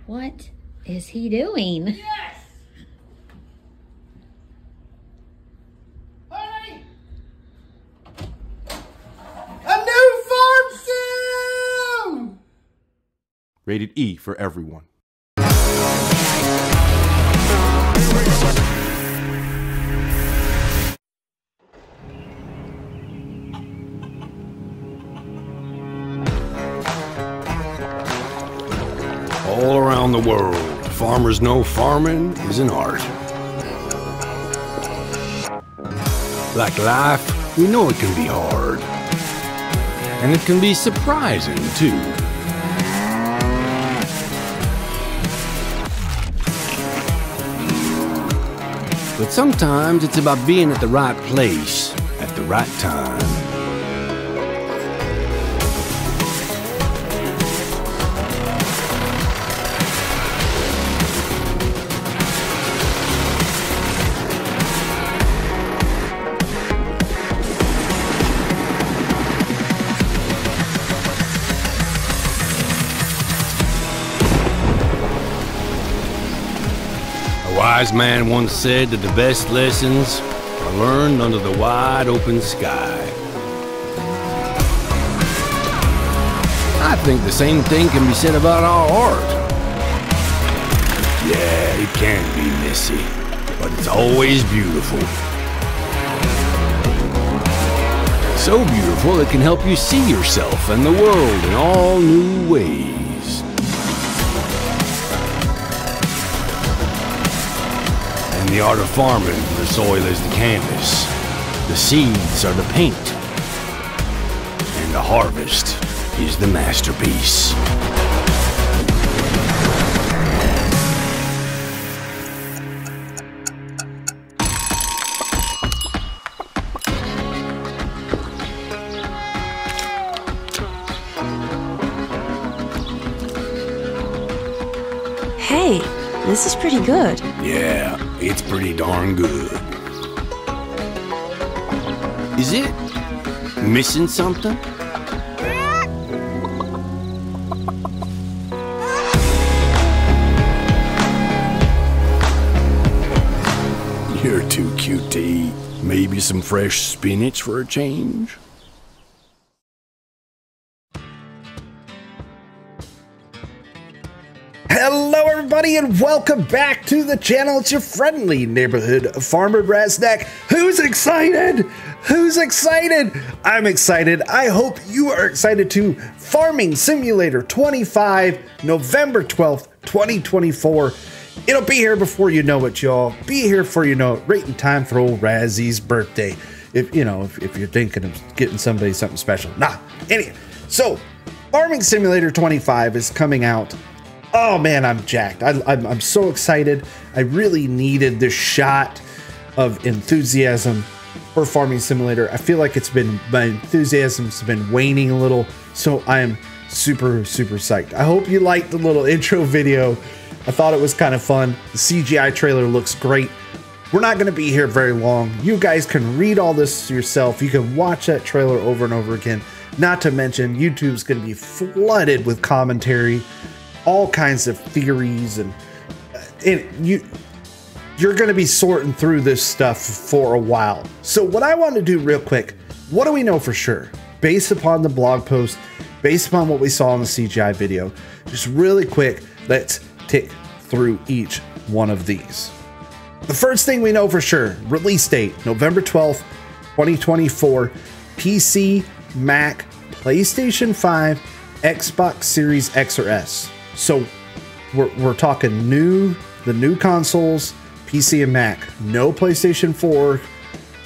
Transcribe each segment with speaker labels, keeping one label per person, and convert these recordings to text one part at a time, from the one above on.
Speaker 1: What is he doing?
Speaker 2: Yes! Honey! A new farm sim!
Speaker 3: Rated E for everyone.
Speaker 4: All around the world, farmers know farming is an art. Like life, we know it can be hard. And it can be surprising, too. But sometimes it's about being at the right place at the right time. A wise man once said that the best lessons are learned under the wide open sky. I think the same thing can be said about our art. Yeah, it can be messy, but it's always beautiful. So beautiful it can help you see yourself and the world in all new ways. In the art of farming, the soil is the canvas, the seeds are the paint, and the harvest is the masterpiece.
Speaker 5: Hey, this is pretty good.
Speaker 4: Yeah, it's pretty darn good. Is it missing something? You're too cute to eat. Maybe some fresh spinach for a change?
Speaker 6: Hello everybody and welcome back to the channel. It's your friendly neighborhood farmer Raznac. Who's excited? Who's excited? I'm excited. I hope you are excited too. Farming Simulator 25, November 12th, 2024. It'll be here before you know it, y'all. Be here before you know it. Right in time for old Razzy's birthday. If you're thinking of getting somebody something special. Nah. Anyway, so Farming Simulator 25 is coming out. Oh man, I'm jacked. I'm so excited. I really needed this shot of enthusiasm for Farming Simulator. I feel like my enthusiasm's been waning a little, so I am super psyched. I hope you liked the little intro video. I thought it was kind of fun. The CGI trailer looks great. We're not going to be here very long. You guys can read all this yourself. You can watch that trailer over and over again. Not to mention, YouTube's going to be flooded with commentary, all kinds of theories, and you're going to be sorting through this stuff for a while. So what I want to do real quick, what do we know for sure? Based upon the blog post, based upon what we saw in the CGI video, just really quick, let's tick through each one of these. The first thing we know for sure, release date, November 12th, 2024, PC, Mac, PlayStation 5, Xbox Series X or S. So we're talking the new consoles, PC and Mac, no PlayStation 4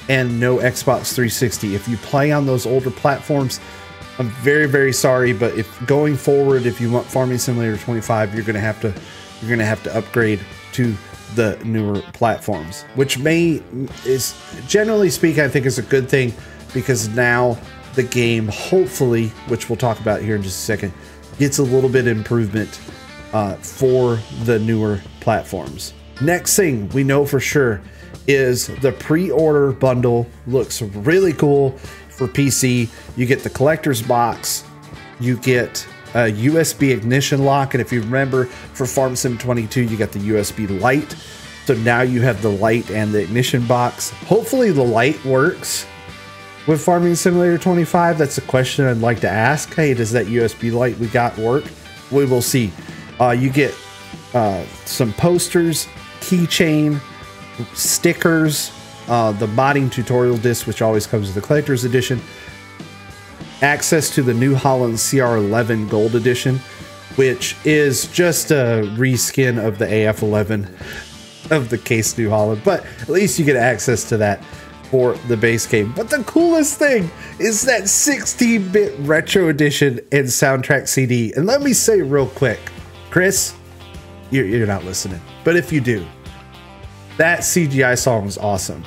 Speaker 6: and no Xbox 360. If you play on those older platforms, I'm very sorry, but if going forward, if you want Farming Simulator 25, you're gonna have to upgrade to the newer platforms, which is generally speaking, I think is a good thing, because now the game, hopefully, which we'll talk about here in just a second, gets a little bit of improvement for the newer platforms. Next thing we know for sure is the pre-order bundle looks really cool for PC. You get the collector's box, you get a USB ignition lock. And if you remember, for Farm Sim 22, you got the USB light. So now you have the light and the ignition box. Hopefully the light works with Farming Simulator 25. That's a question I'd like to ask. Hey, does that USB light we got work? We will see. You get some posters, keychain, stickers, the modding tutorial disc, which always comes with the collector's edition, access to the New Holland CR11 Gold Edition, which is just a reskin of the AF11 of the case New Holland, but at least you get access to that for the base game. But the coolest thing is that 16-bit retro edition and soundtrack CD. And let me say real quick, Chris, you're not listening, but if you do, that CGI song is awesome.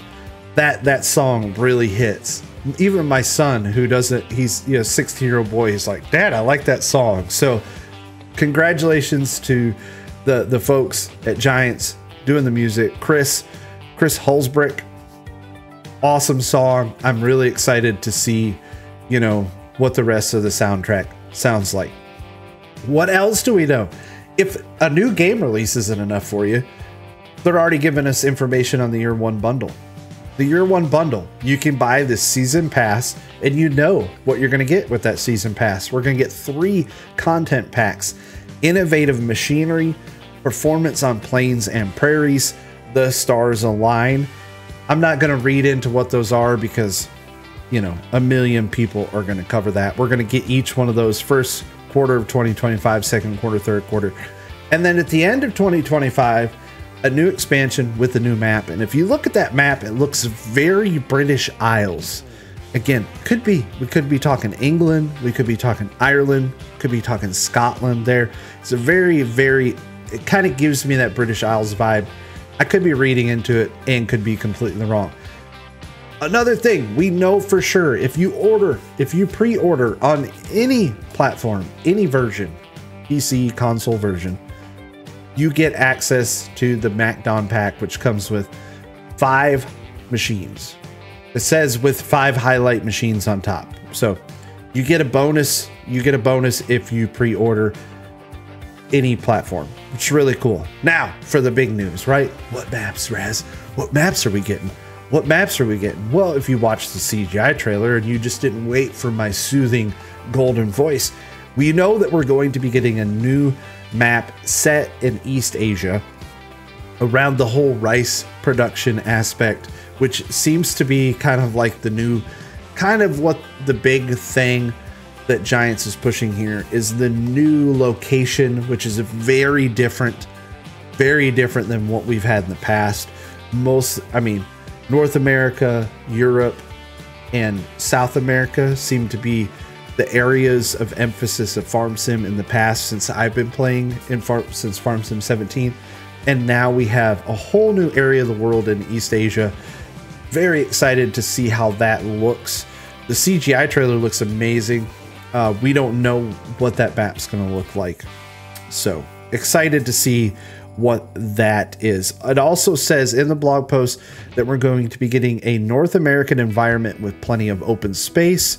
Speaker 6: That song really hits. Even my son, who doesn't, he's 16-year-old boy, he's like, Dad, I like that song. So congratulations to the folks at Giants doing the music. Chris Hulsbrick, awesome song. I'm really excited to see, what the rest of the soundtrack sounds like. What else do we know? If a new game release isn't enough for you, they're already giving us information on the year one bundle. The year one bundle, you can buy this season pass and you know what you're going to get with that season pass. We're going to get 3 content packs: innovative machinery, performance on plains and prairies, the stars align. I'm not going to read into what those are because, a million people are going to cover that. We're going to get each one of those first quarter of 2025, second quarter, third quarter. And then at the end of 2025, a new expansion with a new map. And if you look at that map, it looks very British Isles. Again, we could be talking England, we could be talking Ireland, could be talking Scotland there. It's a it kind of gives me that British Isles vibe. I could be reading into it and could be completely wrong. Another thing we know for sure, if you pre-order on any platform, any version, PC, console version, you get access to the MacDon pack, which comes with 5 machines. It says with 5 highlight machines on top. So you get a bonus. If you pre-order any platform. It's really cool. Now for the big news, right? What maps, Raz? What maps are we getting? Well, if you watched the CGI trailer and you just didn't wait for my soothing golden voice, we know that we're going to be getting a new map set in East Asia around the whole rice production aspect, which seems to be kind of like the new, kind of what the big thing that Giants is pushing here is the new location, which is very different than what we've had in the past. North America, Europe, and South America seem to be the areas of emphasis of Farm Sim in the past since I've been playing since Farm Sim 17. And now we have a whole new area of the world in East Asia. Very excited to see how that looks. The CGI trailer looks amazing. We don't know what that map's going to look like. So excited to see what that is. It also says in the blog post that we're going to be getting a North American environment with plenty of open space.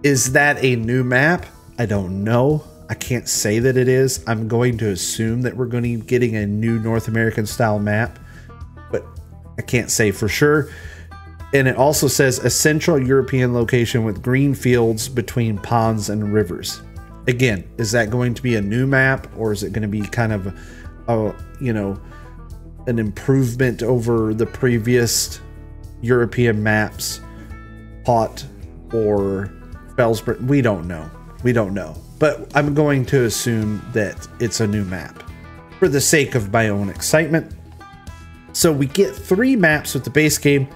Speaker 6: Is that a new map? I don't know. I can't say that it is. I'm going to assume that we're going to be getting a new North American style map, but I can't say for sure. And it also says a Central European location with green fields between ponds and rivers. Again, is that going to be a new map, or is it going to be kind of an improvement over the previous European maps, Pot or Felsbrit? We don't know. But I'm going to assume that it's a new map for the sake of my own excitement. So we get 3 maps with the base game.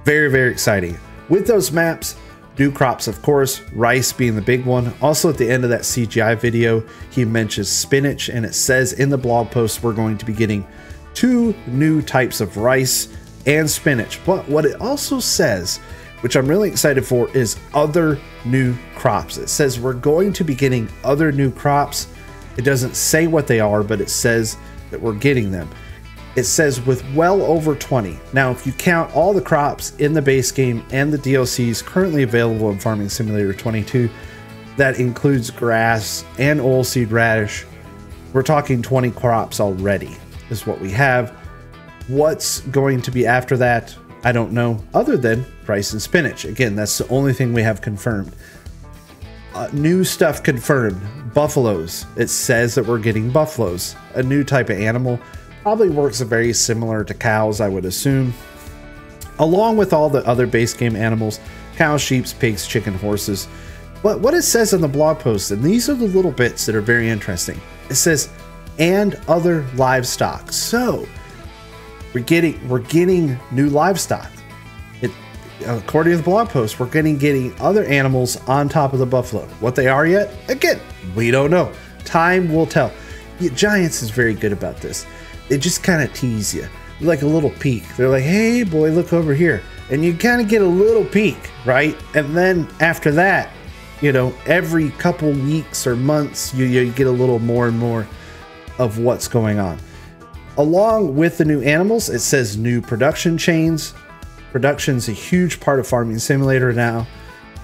Speaker 6: Very, very exciting. With those maps, new crops, of course, rice being the big one. Also at the end of that CGI video, he mentions spinach, and it says in the blog post we're going to be getting 2 new types of rice and spinach. But what it also says, which I'm really excited for, is other new crops. It says we're going to be getting other new crops. It doesn't say what they are, but it says that we're getting them. It says with well over 20. Now, if you count all the crops in the base game and the DLCs currently available in Farming Simulator 22, that includes grass and oilseed radish. We're talking 20 crops already is what we have. What's going to be after that? I don't know, other than rice and spinach. Again, that's the only thing we have confirmed. New stuff confirmed. Buffaloes. It says that we're getting buffaloes. A new type of animal. Probably works very similar to cows, I would assume. Along with all the other base game animals. Cows, sheep, pigs, chicken, horses. But what it says on the blog post, and these are the little bits that are very interesting. It says, and other livestock. So, we're getting new livestock. According to the blog post, we're getting other animals on top of the buffalo. What they are yet? Again, we don't know. Time will tell. Giants is very good about this. They just kind of tease you, like a little peek. They're like, hey boy, look over here. And you kind of get a little peek, right? And then after that, you know, every couple weeks or months, you get a little more and more of what's going on. Along with the new animals, it says new production chains. Production's a huge part of Farming Simulator now.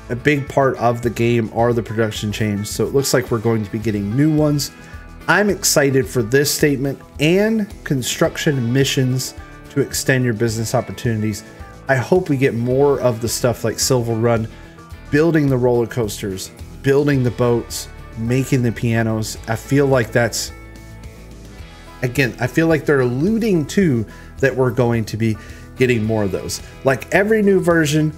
Speaker 6: A big part of the game are the production chains, so it looks like we're going to be getting new ones. I'm excited for this statement and construction missions to extend your business opportunities. I hope we get more of the stuff like Silver Run, building the roller coasters, building the boats, making the pianos. I feel like that's, again, I feel like they're alluding to that we're going to be getting more of those. Like every new version,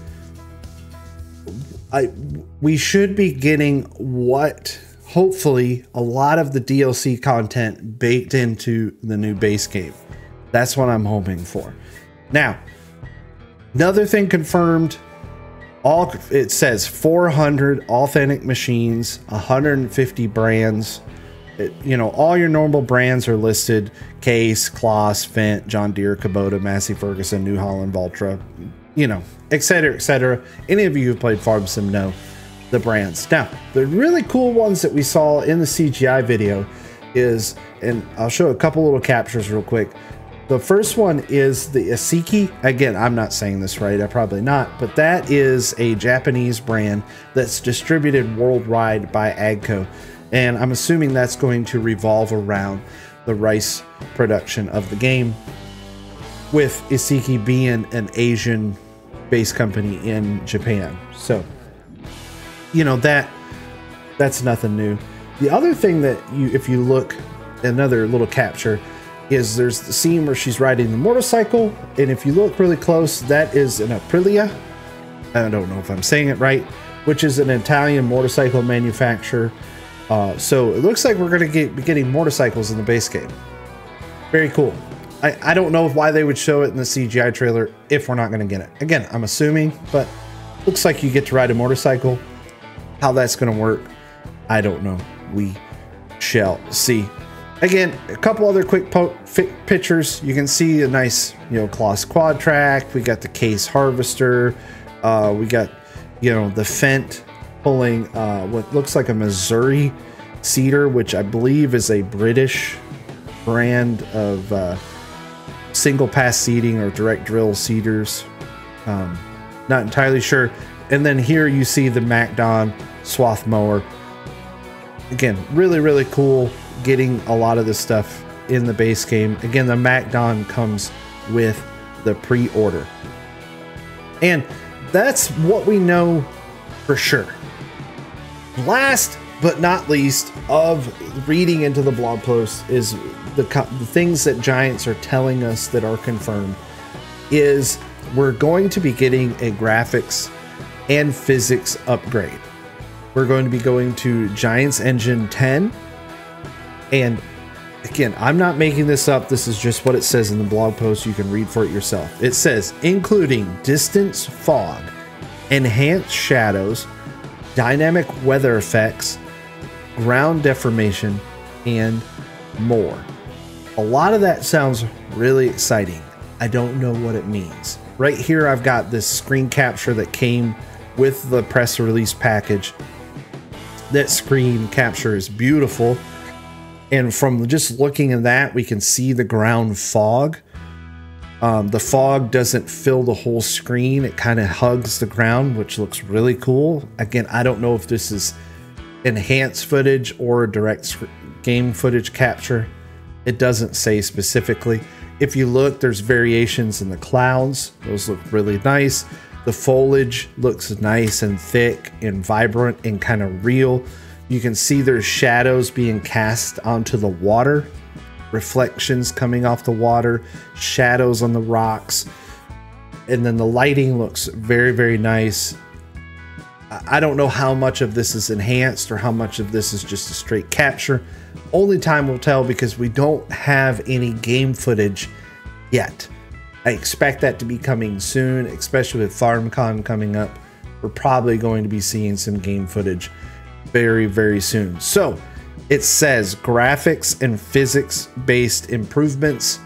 Speaker 6: we should be getting what hopefully a lot of the DLC content baked into the new base game. That's what I'm hoping for. Now, another thing confirmed, it says 400 authentic machines, 150 brands. You know, all your normal brands are listed: Case, Kloss, Fendt, John Deere, Kubota, Massey Ferguson, New Holland, Valtra, you know, etc., etc. Any of you who played Farm Sim know the brands. Now, the really cool ones that we saw in the CGI video is, and I'll show a couple little captures real quick. The first one is the Isiki. Again, I'm not saying this right, I probably not, but that is a Japanese brand that's distributed worldwide by Agco. And I'm assuming that's going to revolve around the rice production of the game, with Isiki being an Asian-based company in Japan. So, you know, that's nothing new. The other thing that if you look, another little capture, is there's the scene where she's riding the motorcycle, and if you look really close, that is an Aprilia. I don't know if I'm saying it right, which is an Italian motorcycle manufacturer. So it looks like we're going to be getting motorcycles in the base game. Very cool. I don't know why they would show it in the CGI trailer if we're not going to get it. Again, I'm assuming, but looks like you get to ride a motorcycle. How that's going to work, I don't know. We shall see. Again, a couple other quick pictures. You can see a nice, you know, Kloss quad track. We got the Case harvester. We got, you know, the Fendt pulling what looks like a Missouri seeder, which I believe is a British brand of single pass seeding or direct drill seeders. Not entirely sure. And then here you see the MacDon swath mower. Again, really, really cool getting a lot of this stuff in the base game. Again, the MacDon comes with the pre-order. And that's what we know for sure. Last but not least of reading into the blog post is the things that Giants are telling us that are confirmed is we're going to be getting a graphics and physics upgrade. We're going to be going to Giants Engine 10. And again, I'm not making this up. This is just what it says in the blog post. You can read for it yourself. It says, including distance fog, enhanced shadows, dynamic weather effects, ground deformation, and more. A lot of that sounds really exciting. I don't know what it means. Right here, I've got this screen capture that came with the press release package. That screen capture is beautiful. And from just looking at that, we can see the ground fog. The fog doesn't fill the whole screen. It kind of hugs the ground, which looks really cool. Again, I don't know if this is enhanced footage or direct game footage capture. It doesn't say specifically. If you look, there's variations in the clouds. Those look really nice. The foliage looks nice and thick and vibrant and kind of real. You can see there's shadows being cast onto the water, reflections coming off the water, shadows on the rocks. And then the lighting looks very, very nice. I don't know how much of this is enhanced or how much of this is just a straight capture. Only time will tell because we don't have any game footage yet. I expect that to be coming soon, especially with FarmCon coming up. We're probably going to be seeing some game footage very, very soon. So it says graphics and physics based improvements.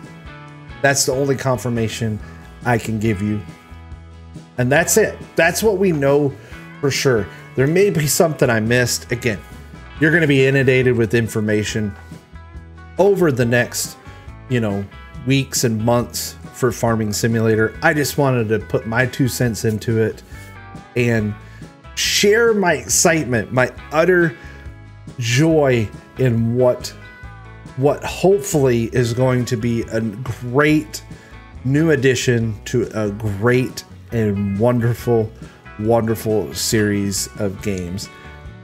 Speaker 6: That's the only confirmation I can give you. And that's it. That's what we know for sure. There may be something I missed. Again, you're going to be inundated with information over the next, weeks and months for Farming Simulator. I just wanted to put my 2 cents into it and share my excitement, my utter joy in what hopefully is going to be a great new addition to a great and wonderful series of games.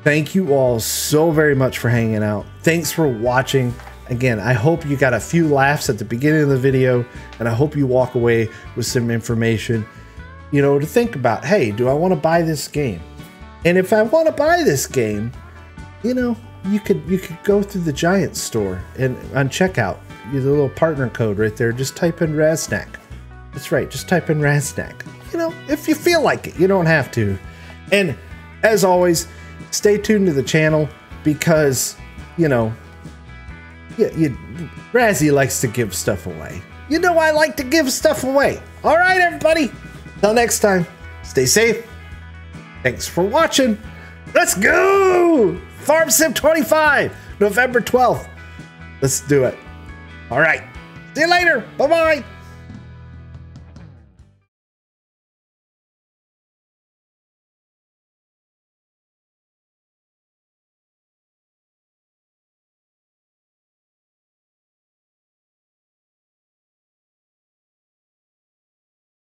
Speaker 6: Thank you all so very much for hanging out. Thanks for watching. Again, I hope you got a few laughs at the beginning of the video, and I hope you walk away with some information, to think about. Hey, do I want to buy this game? And if I want to buy this game, you could go through the Giant store and on checkout, the little partner code right there. Just type in Raznac. That's right. Just type in Raznac. If you feel like it, you don't have to. And as always, stay tuned to the channel because, Razzie likes to give stuff away. I like to give stuff away. All right, everybody. Till next time, stay safe. Thanks for watching. Let's go! Farm Sim 25, November 12th. Let's do it. All right. See you later. Bye-bye.